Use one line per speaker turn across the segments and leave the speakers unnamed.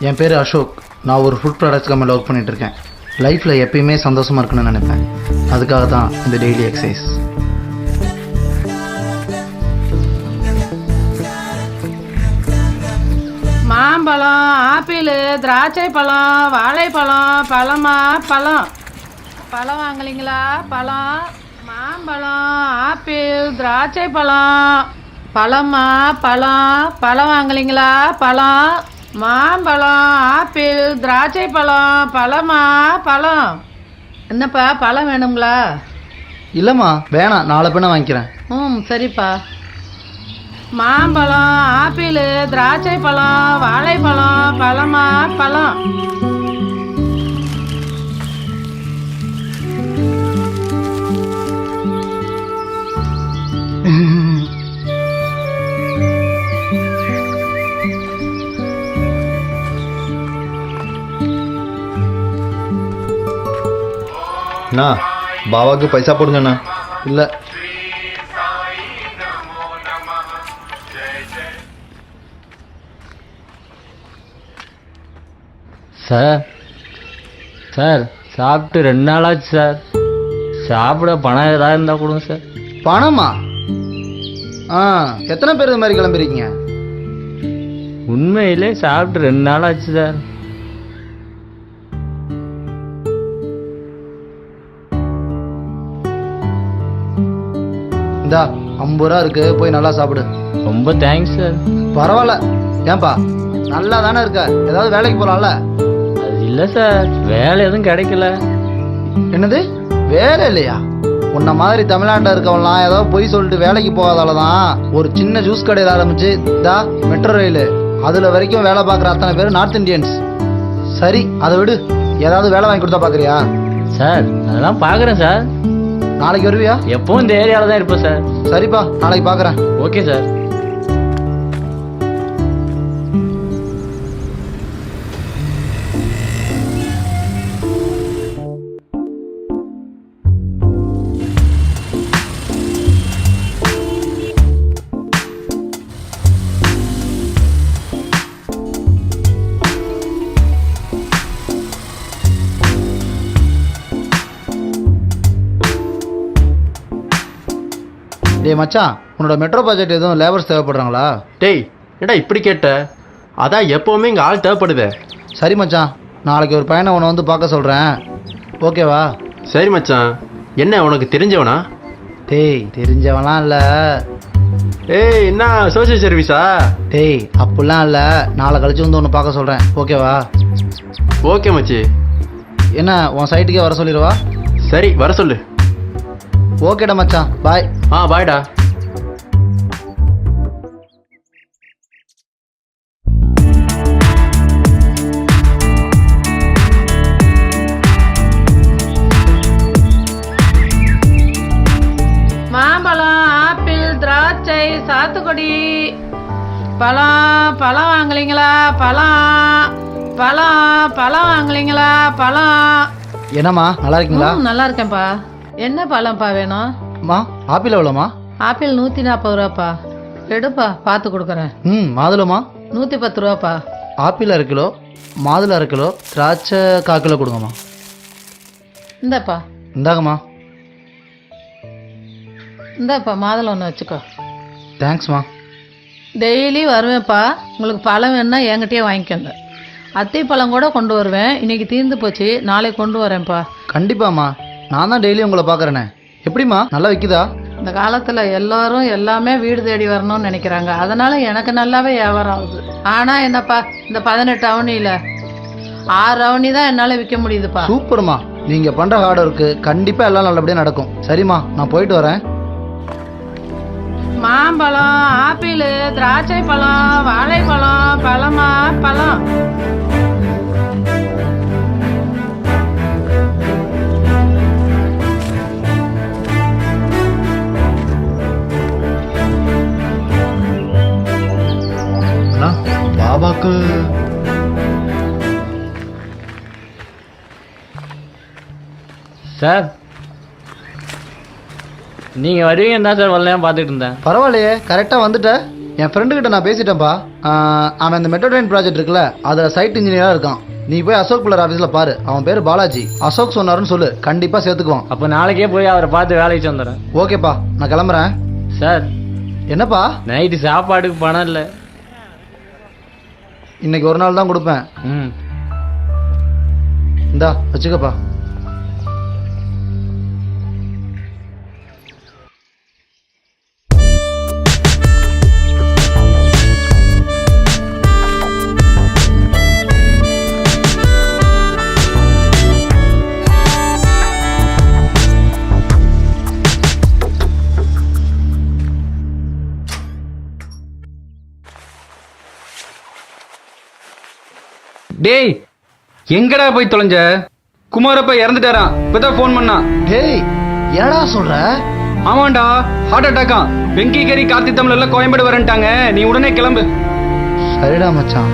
என் பேர் அசோக். நான் ஒரு ஃபுட் ப்ராடக்ட்ஸ் கம்பெனியில் ஒர்க் பண்ணிகிட்ருக்கேன். லைஃப்பில் எப்பயுமே சந்தோஷமாக இருக்கணும்னு நினைப்பேன். அதுக்காக தான் இந்த டெய்லி எக்ஸசைஸ்.
மாம்பழம், ஆப்பிள், திராட்சை பழம், வாழைப்பழம், பழமா பழம். பழம் வாங்கலீங்களா? பழம், மாம்பழம், ஆப்பிள், திராட்சை பழம், பழமா பழம். பழம் வாங்கலீங்களா? பழம், மாம்பழம், ஆப்பிள், திராட்சை பழம், பழமா பழம். என்னப்பா பழம் வேணுங்களா?
இல்லைம்மா வேணாம், நாளை பின்ன வாங்கிக்கிறேன்.
சரிப்பா. மாம்பழம், ஆப்பிள், திராட்சை பழம், வாழைப்பழம், பழமா பழம்.
அண்ணா பாபாவுக்கு பைசா போடுங்கண்ணா.
இல்லை
சார், சார் சாப்பிட்டு 2 நாள் ஆச்சு சார். சாப்பிட பணம் ஏதாவது இருந்தால் கொடுங்க சார்.
பணமா? எத்தனை பேர் இது மாதிரி கிளம்பிருக்கீங்க?
உண்மையிலே சாப்பிட்டு 2 நாள் ஆச்சு சார்.
இந்தா 50 ரூபா இருக்கு, போய் நல்லா சாப்பிடு.
ரொம்ப தேங்க்ஸ் சார்.
பரவாயில்ல. ஏன்பா நல்லா தானே இருக்க, ஏதாவது வேலைக்கு போகலாம்ல?
அது இல்லை சார், வேலை எதுவும் கிடைக்கல.
என்னது வேலை இல்லையா? உன்ன மாதிரி தமிழ்நாட்டில் இருக்கவங்களாம் ஏதோ பொய் சொல்லிட்டு வேலைக்கு போகாதால தான் ஒரு சின்ன ஜூஸ் கடையில் ஆரம்பிச்சு தா மெட்ரோ ரயில் அதில் வரைக்கும் வேலை பார்க்குற அத்தனை பேர் நார்த் இந்தியன்ஸ். சரி அதை விடு, ஏதாவது வேலை வாங்கி கொடுத்தா பார்க்குறியா?
சார் அதெல்லாம் பார்க்குறேன் சார்.
நாளைக்கு வருவியா?
எப்பவும் இந்த ஏரியாவில் தான் இருப்பேன் சார்.
சரிப்பா, நாளைக்கு பார்க்குறேன்.
Okay sir.
டேய் மச்சான், உன்னோட மெட்ரோ ப்ராஜெக்ட் எதுவும் லேபர்ஸ் தேவைப்படுறாங்களா?
டேய் ஏடா இப்படி கேட்ட? அதான் எப்போவுமே இங்கே ஆள் தேவைப்படுதே.
சரி மச்சான், நாளைக்கு ஒரு பையனை உன்னை வந்து பார்க்க சொல்கிறேன், ஓகேவா?
சரி மச்சான். என்ன உனக்கு தெரிஞ்சவனா?
டேய் தெரிஞ்சவன்லாம் இல்லை.
ஏய் என்ன சோசியல் சர்வீஸா?
டேய் அப்படிலாம் இல்லை, நாளை கழிச்சு வந்து ஒன்று பார்க்க சொல்கிறேன், ஓகேவா?
ஓகே மச்சி.
என்ன உன் சைட்டுக்கே வர சொல்லிடுவா?
சரி வர சொல்லு.
ஓகேடா மச்சான், பாய்.
பாய்டா.
மாம்பழம், ஆப்பிள், திராட்சை, சாத்துக்குடி, பழம். பழம் வாங்கலீங்களா? பழம், பழம், பழம் வாங்கலீங்களா? பழம்.
என்னம்மா நல்லா இருக்கீங்களா?
நல்லா இருக்கேன்ப்பா. என்ன பழம்ப்பா வேணும்?
அம்மா ஆப்பிள் எவ்வளோம்மா?
ஆப்பிள் 140 ரூபாப்பா. எடுப்பா, பார்த்து கொடுக்குறேன்.
மாதுளமா?
110 ரூபாப்பா.
ஆப்பிள் 1/2 கிலோ, மாதுளை 1/2 கிலோ, திராட்சை 1/4 கிலோ கொடுங்கம்மா.
இந்தாப்பா.
இந்தாங்கம்மா.
இந்தாப்பா மாதுளை ஒன்று வச்சுக்கோ.
தேங்க்ஸ்மா.
டெய்லி வருவேன்ப்பா, உங்களுக்கு பழம் வேணுன்னா என்கிட்டயே வாங்கிக்கோங்க. அத்தை பழம் கூட கொண்டு வருவேன், இன்னைக்கு தீர்ந்து போச்சு, நாளைக்கு கொண்டு வரேன்ப்பா.
கண்டிப்பாம்மா, நான் தான் டெய்லி உங்களை பார்க்குறேனே. எப்படிம்மா நல்லா விற்கிதா?
இந்த காலத்தில் எல்லாரும் எல்லாமே வீடு தேடி வரணும்னு நினைக்கிறாங்க, அதனால எனக்கு நல்லாவே வியாபாரம் ஆகுது. ஆனால் என்னப்பா, இந்த 18 அவனியில் 6 அவனி தான் என்னால் விற்க முடியுதுப்பா.
சூப்பர்மா, நீங்கள் பண்ணுற ஹார்ட் ஒர்க்கு கண்டிப்பாக எல்லாம் நல்லபடியாக நடக்கும். சரிம்மா, நான் போயிட்டு வரேன்.
மாம்பழம், ஆப்பிள், திராட்சை பழம், வாழைப்பழம், பழமா பழம்.
பாபாக்கு
சார் நீங்கள் வருவீங்கன்னு தான் சார் வரலையா பார்த்துட்டு இருந்தேன்.
பரவாயில்லையே, கரெக்டாக வந்துட்ட. என் ஃப்ரெண்டு கிட்ட நான் பேசிட்டேன்ப்பா. அவன் இந்த மெட்ரோ ட்ரெயின் ப்ராஜெக்ட் இருக்குல்ல, அதில் சைட் இன்ஜினியராக இருக்கான். நீ போய் அசோக் பிள்ளர் ஆஃபீஸில் பாரு. அவன் பேர் பாலாஜி. அசோக் சொன்னாருன்னு சொல்லு, கண்டிப்பாக சேர்த்துக்குவான்.
அப்போ நாளைக்கே போய் அவரை பார்த்து வேலைக்கு வந்துடுறேன்.
ஓகேப்பா, நான் கிளம்புறேன்.
சார்,
என்னப்பா?
நைட்டு சாப்பாடுக்கு பணம் இல்லை.
இன்னைக்கு ஒரு நாள் தான் கொடுப்பேன்.
ம்.
இந்தா வச்சுக்கப்பா.
டேய், எங்கடா போய் தொலைஞ்ச? குமாரப்பா இறந்துட்டாராம், இப்பதான் ஃபோன் பண்ணான்.
டேய், என்னடா சொல்ற?
ஆமாண்டா, ஹார்ட் அட்டாக்கா. வெங்கி கறி கார்த்தி தமிழ் எல்லாம் கோயம்பேடு வரேன்ட்டாங்க. நீ உடனே கிளம்பு.
சரிடா மச்சான்.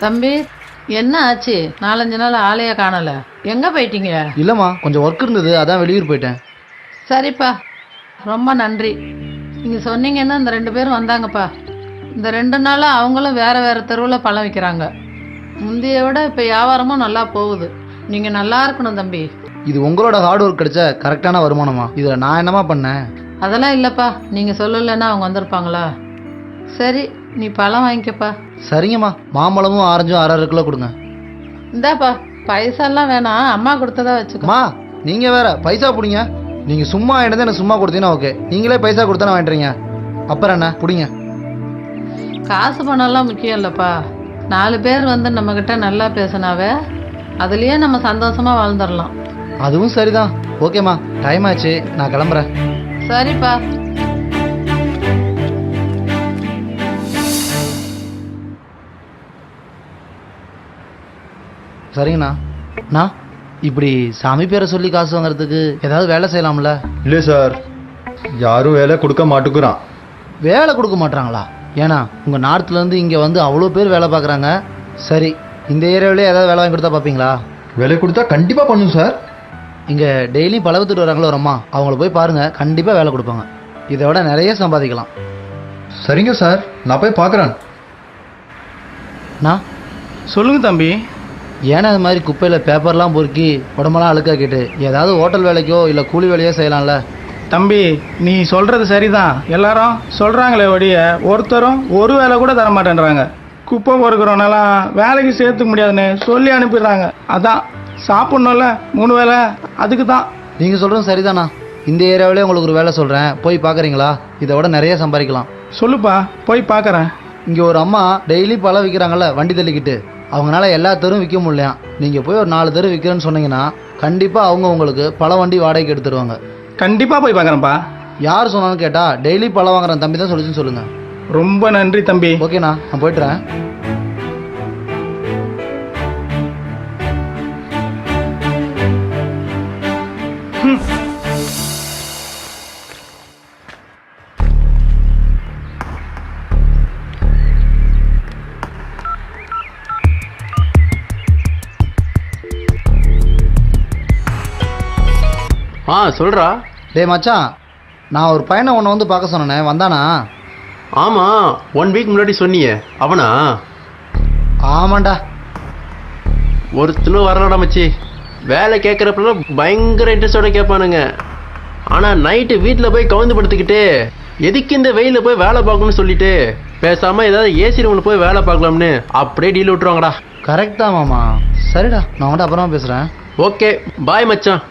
தம்பி, என்ன ஆச்சு? 4-5 நாள் ஆளையே காணல. எங்க போயிட்டீங்க?
இல்லம்மா, கொஞ்சம் ஒர்க் இருந்தது, அதான் வெளியூர் போயிட்டேன்.
சரிப்பா, ரொம்ப நன்றி. நீங்க சொன்னீங்கன்னா இந்த 2 பேரும் வந்தாங்கப்பா. இந்த 2 நாளா அவங்களும் வேற வேற தெருவில் பழம் விற்கிறாங்க. முந்தைய விட இப்போ வியாபாரமும் நல்லா போகுது. நீங்க நல்லா இருக்கணும் தம்பி.
இது உங்களோட ஹார்ட் ஒர்க் கிடைச்ச கரெக்டான வருமானமா? இதுல நான் என்னமா பண்ணேன்?
அதெல்லாம் இல்லப்பா, நீங்க சொல்லலைன்னா அவங்க வந்திருப்பாங்களா? சரி, நீ பழம் வாங்கிக்கப்பா.
சரிங்கம்மா, மாம்பழமும் ஆரஞ்சும் 6 கிலோ கொடுங்க.
இந்தாப்பா, பைசாலாம் வேணாம், அம்மா கொடுத்ததா வச்சுக்கோ.
அம்மா, நீங்க வேற பைசா பிடிங்க. நீங்க சும்மா என்னது எனக்கு சும்மா கொடுத்தீங்கன்னா ஓகே. நீங்களே பைசா கொடுத்தானே வாங்கிட்டுறீங்க. அப்புறம் என்ன பிடிங்க.
காசு பணம்லாம் முக்கியம் இல்லப்பா. 4 பேர் வந்து நம்ம கிட்ட நல்லா பேசினாவே அதுலயே நம்ம சந்தோஷமா வாழ்ந்துடலாம்.
அதுவும் சரிதான். ஓகேம்மா, டைம் ஆச்சு, நான் கிளம்புறேன்.
சரிப்பா.
சரிங்கண்ணா. அண்ணா, இப்படி சாமி பேரை சொல்லி காசு வாங்குறதுக்கு ஏதாவது வேலை செய்யலாம்ல?
இல்லை சார், யாரும் வேலை கொடுக்க மாட்டேங்கிறான்.
வேலை கொடுக்க மாட்டாங்களா? ஏன்னா உங்க நார்த்ல இருந்து இங்க வந்து அவ்வளோ பேர் வேலை பார்க்குறாங்க. சரி, இந்த ஏரியாவிலே ஏதாவது வேலை வாங்கி கொடுத்தா பார்ப்பீங்களா?
வேலை கொடுத்தா கண்டிப்பாக பண்ணும் சார்.
இங்கே டெய்லியும் பழ வித்துட்டு வராங்களோ ஒரு அம்மா, அவங்கள போய் பாருங்க, கண்டிப்பாக வேலை கொடுப்பாங்க. இதை விட நிறைய சம்பாதிக்கலாம்.
சரிங்க சார், நான் போய் பார்க்குறேன்.
நான்
சொல்லுங்க தம்பி.
ஏன்னா இது மாதிரி குப்பையில் பேப்பர்லாம் பொறுக்கி உடம்பெல்லாம் அழுக்காக்கிட்டு ஏதாவது ஹோட்டல் வேலைக்கோ இல்லை கூலி வேலையோ செய்யலாம்ல?
தம்பி, நீ சொல்றது சரிதான். எல்லாரும் சொல்றாங்களே ஒழிய ஒருத்தரும் ஒரு வேலை கூட தர மாட்டேன்றாங்க. குப்பை பொறுக்கிறவனெல்லாம் வேலைக்கு சேர்த்துக்க முடியாதுன்னு சொல்லி அனுப்பிடுறாங்க. அதான் சாப்பிட்ணும்ல 3 வேலை, அதுக்கு தான்.
நீங்கள் சொல்கிறது சரிதாண்ணா. இந்த ஏரியாவிலே உங்களுக்கு ஒரு வேலை சொல்கிறேன், போய் பார்க்குறீங்களா? இதை விட நிறைய சம்பாதிக்கலாம்.
சொல்லுப்பா, போய் பார்க்குறேன்.
இங்கே ஒரு அம்மா டெய்லி பழம் விற்கிறாங்கல்ல, வண்டி தள்ளிக்கிட்டு. அவங்களால எல்லா தெருவும் விற்க முடியலையா. நீங்கள் போய் ஒரு 4 தெரு விற்கிறேன்னு சொன்னீங்கன்னா கண்டிப்பாக அவங்க உங்களுக்கு பழ வண்டி வாடகைக்கு எடுத்துருவாங்க.
கண்டிப்பா போய் பார்க்குறேன்ப்பா.
யார் சொன்னாலும் கேட்டால் டெய்லி பழம் வாங்குறேன் தம்பி தான் சொல்லிச்சுன்னு சொல்லுங்கள்.
ரொம்ப நன்றி தம்பி.
ஓகேண்ணா, நான் போய்ட்டுறேன்.
சொல்றா.
டேய் மச்சான், நான் ஒரு பையனை ஒன்று வந்து பார்க்க சொன்னேனே, வந்தானா?
ஆமா, 1 வீக் முன்னாடி சொன்னியே, அவனா?
ஆமாண்டா.
ஒருத்தனும் வரலடா மச்சி. வேலை கேட்குறப்பெல்லாம் பயங்கர இன்ட்ரெஸ்டோட கேட்பானுங்க. ஆனால் நைட்டு வீட்டில் போய் கவுந்து படுத்துக்கிட்டு எதுக்கு இந்த வெயிலில் போய் வேலை பார்க்கணும்னு சொல்லிட்டு பேசாமல் ஏதாவது ஏசி ரூமில் போய் வேலை பார்க்கலாம்னு அப்படியே டீல் விட்டுருவாங்கடா.
கரெக்டா மாமா. சரிடா, நான் உன்கிட்ட அப்புறமா பேசுகிறேன்.
ஓகே, பாய் மச்சான்.